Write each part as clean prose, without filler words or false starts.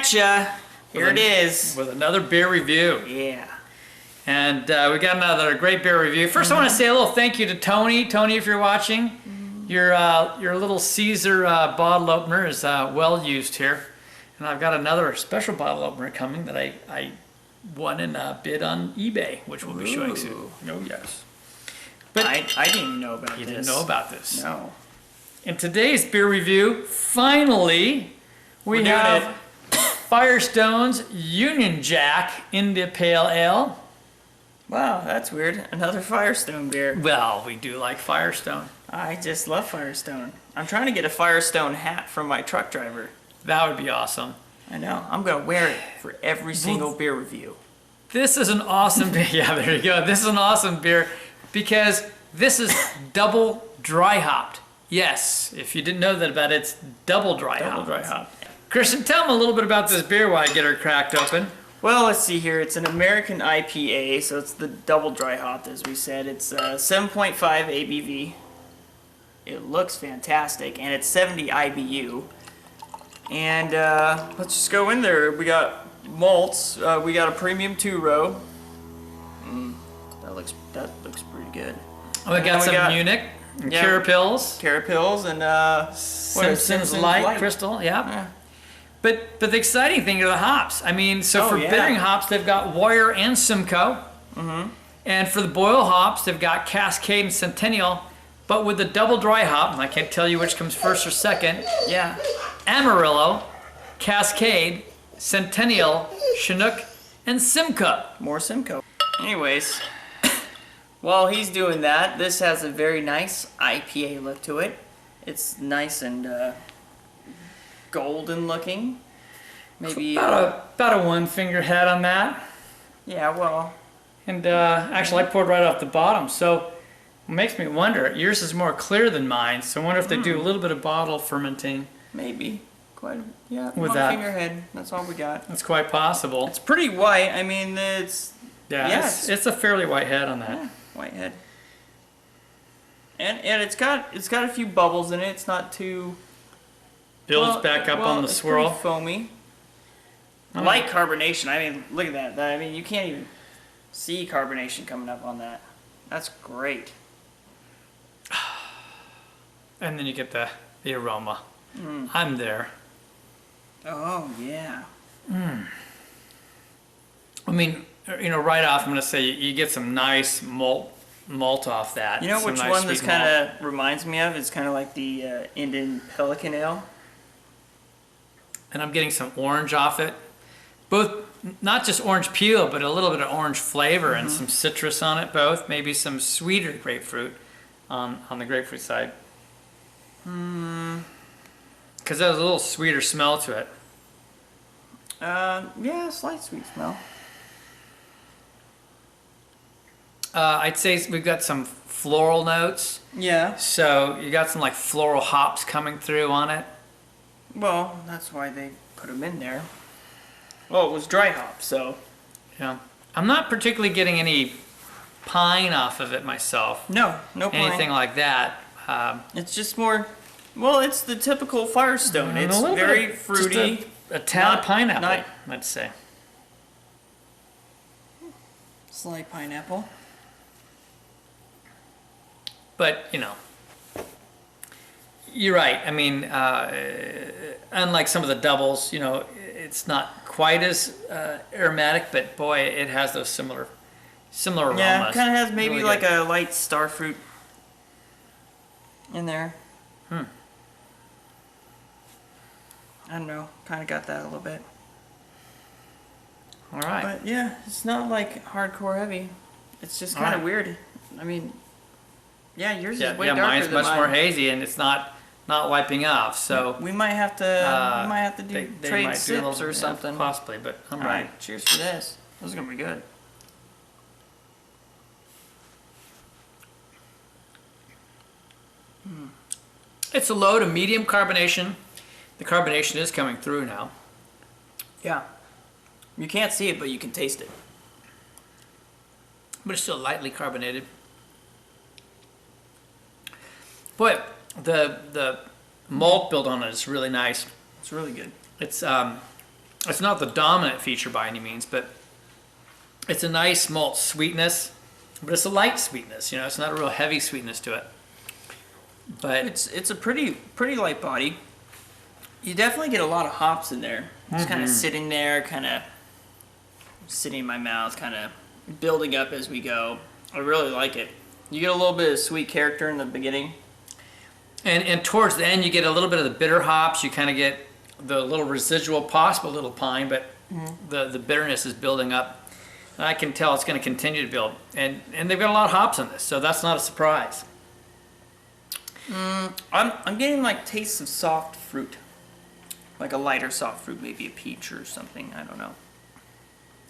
at ya. Here it is. With another beer review. Yeah. And we got another great beer review. First, I want to say a little thank you to Tony. Tony, if you're watching, your little Caesar bottle opener is well used here. And I've got another special bottle opener coming that I won in a bid on eBay, which we'll be showing soon. Oh, yes. But I didn't even know about this. you didn't know about this. No. In today's beer review, finally, we have Firestone's Union Jack India Pale Ale. Wow, that's weird. Another Firestone beer. Well, we do like Firestone. I just love Firestone. I'm trying to get a Firestone hat from my truck driver. That would be awesome. I know. I'm going to wear it for every single beer review. This is an awesome beer. Yeah, there you go. This is an awesome beer because this is double dry hopped. Yes, if you didn't know that about it, it's double dry hopped. Double dry hopped. Christian, tell them a little bit about this beer while I get her cracked open. Well, let's see here. It's an American IPA, so it's the double dry hopped, as we said. It's 7.5 ABV. It looks fantastic, and it's 70 IBU. And let's just go in there. We got malts. We got a premium 2-row. That looks pretty good. We got some Munich, and Carapils. Carapils and Simpsons Light Crystal, yeah. But the exciting thing are the hops. I mean, so for bittering hops, they've got Warrior and Simcoe. And for the boil hops, they've got Cascade and Centennial. But with the double dry hop, and I can't tell you which comes first or second. Yeah. Amarillo, Cascade, Centennial, Chinook, and Simcoe. More Simcoe. Anyways, while he's doing that, this has a very nice IPA look to it. It's nice and golden looking. Maybe about a one finger head on that. Yeah, well. And actually, I poured right off the bottom, so it makes me wonder. Yours is more clear than mine, so I wonder if they do a little bit of bottle fermenting. Maybe. With one finger head. That's all we got. That's quite possible. It's pretty white. I mean, it's it's a fairly white head on that. Yeah, white head. And it's got a few bubbles in it. It's not too builds back up on the swirl. Pretty foamy. Light carbonation. I mean, look at that. I mean, you can't even see carbonation coming up on that. That's great. And then you get the aroma. I'm there. Oh, yeah. I mean, right off, I'm going to say you get some nice malt off that. You know which one this kind of reminds me of? It's kind of like the Indian Pelican Ale. And I'm getting some orange off it. Both, not just orange peel, but a little bit of orange flavor and some citrus on it both. Maybe some sweeter grapefruit on the grapefruit side. Because there's a little sweeter smell to it. Yeah, slight sweet smell. I'd say we've got some floral notes. Yeah. So you got some like floral hops coming through on it. Well, that's why they put them in there. Well, it was dry hop, so. Yeah. I'm not particularly getting any pine off of it myself. No pine. Anything like that. It's just more. Well, it's the typical Firestone. It's very fruity. Just a tad of pineapple, I'd say. Slight pineapple. But, you're right. I mean, unlike some of the doubles, it's not quite as aromatic, but boy, it has those similar aromas. Yeah, it kind of has maybe really like a light starfruit in there. I don't know, kind of got that a little bit. All right. But yeah, it's not like hardcore heavy. It's just kind of weird. I mean, yeah, yours is way darker mine's than much mine. more hazy, and it's not wiping off. So we might have to do they trade might sips do a little, or something. Possibly, but I'm All right. Cheers for this. This is gonna be good. It's a low to medium carbonation. The carbonation is coming through now. Yeah. You can't see it, but you can taste it. But it's still lightly carbonated. Boy, the malt build on it is really nice. It's really good. It's It's not the dominant feature by any means, but it's a nice malt sweetness, but it's a light sweetness. You know, it's not a real heavy sweetness to it. But It's a pretty light body. You definitely get a lot of hops in there. Just kind of sitting there, kind of sitting in my mouth, kind of building up as we go. I really like it. You get a little bit of sweet character in the beginning. and towards the end, you get a little bit of the bitter hops. You kind of get the little residual, possible little pine, but the bitterness is building up. And I can tell it's going to continue to build. And they've got a lot of hops in this, so that's not a surprise. I'm getting like tastes of soft fruit. Like a lighter soft fruit, maybe a peach or something. I don't know.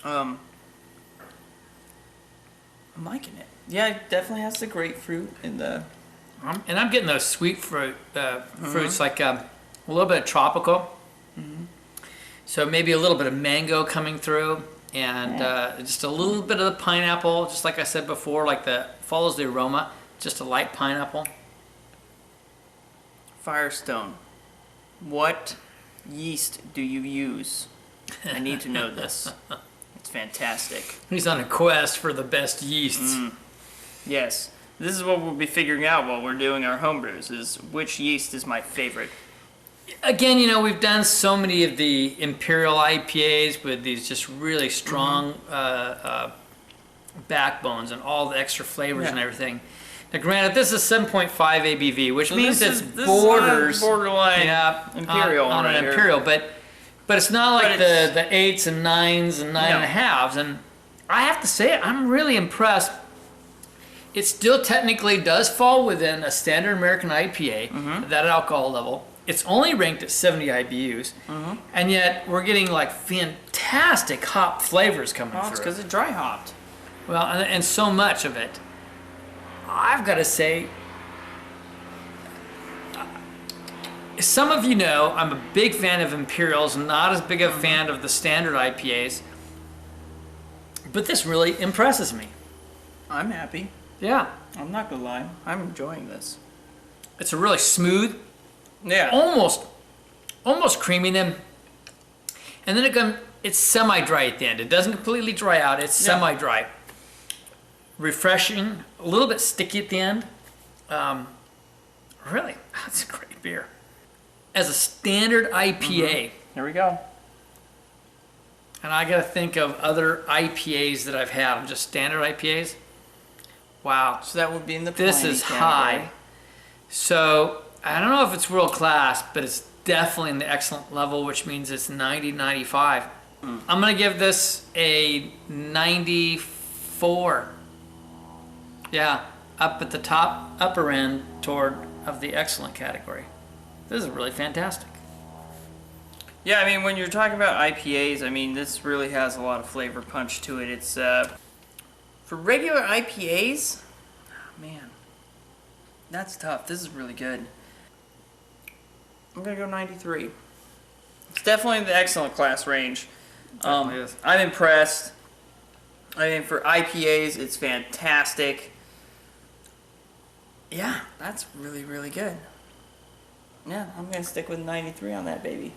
I'm liking it. Yeah, it definitely has the grapefruit in the. And I'm getting those sweet fruit fruits, like a little bit of tropical. So maybe a little bit of mango coming through, and just a little bit of the pineapple, just like I said before, like follows the aroma, just a light pineapple. Firestone. What yeast do you use? I need to know this. It's fantastic. He's on a quest for the best yeasts. Yes. This is what we'll be figuring out while we're doing our homebrews, is which yeast is my favorite. Again, you know, we've done so many of the Imperial IPAs with these just really strong backbones and all the extra flavors and everything. Now, granted, this is 7.5 ABV, which means this it's is borders borderline Imperial on right an here. Imperial, but it's not like But the 8s and 9s and 9.5s. And I have to say, I'm really impressed. It still technically does fall within a standard American IPA, that alcohol level. It's only ranked at 70 IBUs, and yet we're getting like fantastic hop flavors coming Oh, through. it's because it's dry hopped. Well, and so much of it. I've got to say, some of you know I'm a big fan of Imperials, not as big a fan of the standard IPAs, but this really impresses me. I'm happy. Yeah, I'm not gonna lie. I'm enjoying this. it's a really smooth, Yeah. almost creamy, and then it's semi-dry at the end. It doesn't completely dry out. It's Yeah. semi-dry. Refreshing, a little bit sticky at the end. Really, that's a great beer. As a standard IPA, Here we go. and I gotta think of other IPAs that I've had, just standard IPAs. Wow, So that would be in the this Pliny is category. high. So I don't know if it's world class, but it's definitely in the excellent level, which means it's 90, 95. I'm gonna give this a 94. Yeah, up at the upper end of the excellent category. This is really fantastic. Yeah, I mean, when you're talking about IPAs, I mean, this really has a lot of flavor punch to it. It's, for regular IPAs, man, that's tough. This is really good. I'm gonna go 93. It's definitely in the excellent class range. Definitely is. I'm impressed. I mean, for IPAs, it's fantastic. Yeah, that's really, really good. Yeah, I'm gonna stick with 93 on that baby.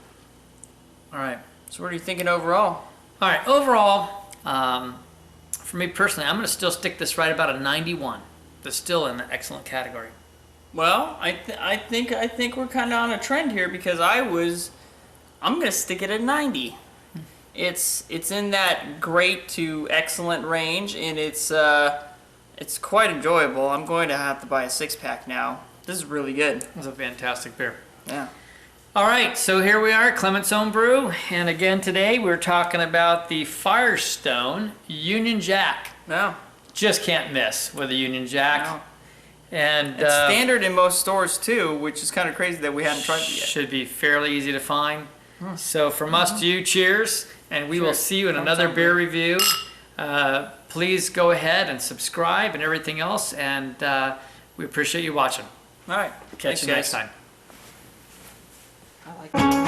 All right. So what are you thinking overall? All right, overall, for me personally, I'm going to still stick this right about a 91. That's still in the excellent category. Well, I think we're kind of on a trend here because I'm gonna stick it at 90. It's in that great to excellent range, and it's quite enjoyable. I'm going to have to buy a 6-pack now. This is really good. It's a fantastic beer. Yeah. All right, so here we are, Clement's Own Brew, and again today we're talking about the Firestone Union Jack. No. Just can't miss with a Union Jack. No. And It's standard in most stores too, which is kind of crazy that we hadn't tried it yet. should be fairly easy to find. So from us to you, cheers, and we will Cheers. see you in Clement's another Own beer Brew. review. Please go ahead and subscribe and everything else, and we appreciate you watching. All right. Catch Thanks, you next guys. time. I like